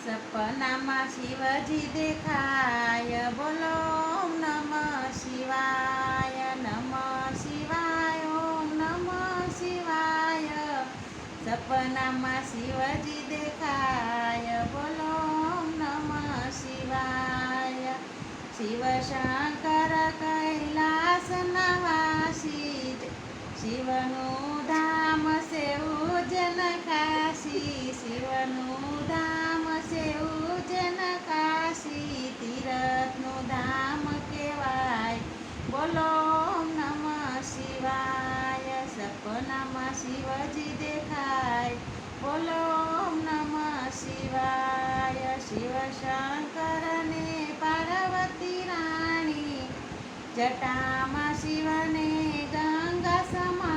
સપનામાં શિવજી દેખાય, બોલો ઓમ નમઃ શિવાય, નમઃ શિવાય, ઓમ નમઃ શિવાય. સપનામાં શિવજી દેખાય, બોલો ઓમ નમઃ શિવાય. શિવ શંકર કૈલાસના વાસી, શિવનું ધામ છે ઉજ્જૈન કાશી, શિવનું ધામ છે ઉજ્જૈન કાશી, તીરથનું ધામ કહેવાય, બોલો ઓમ નમઃ શિવાય. સપનામાં શિવજી દેખાય, બોલો ઓમ નમઃ શિવાય. શિવ શંકર ને પાર્વતી રાણી, જટામાં શિવને ગંગા સમા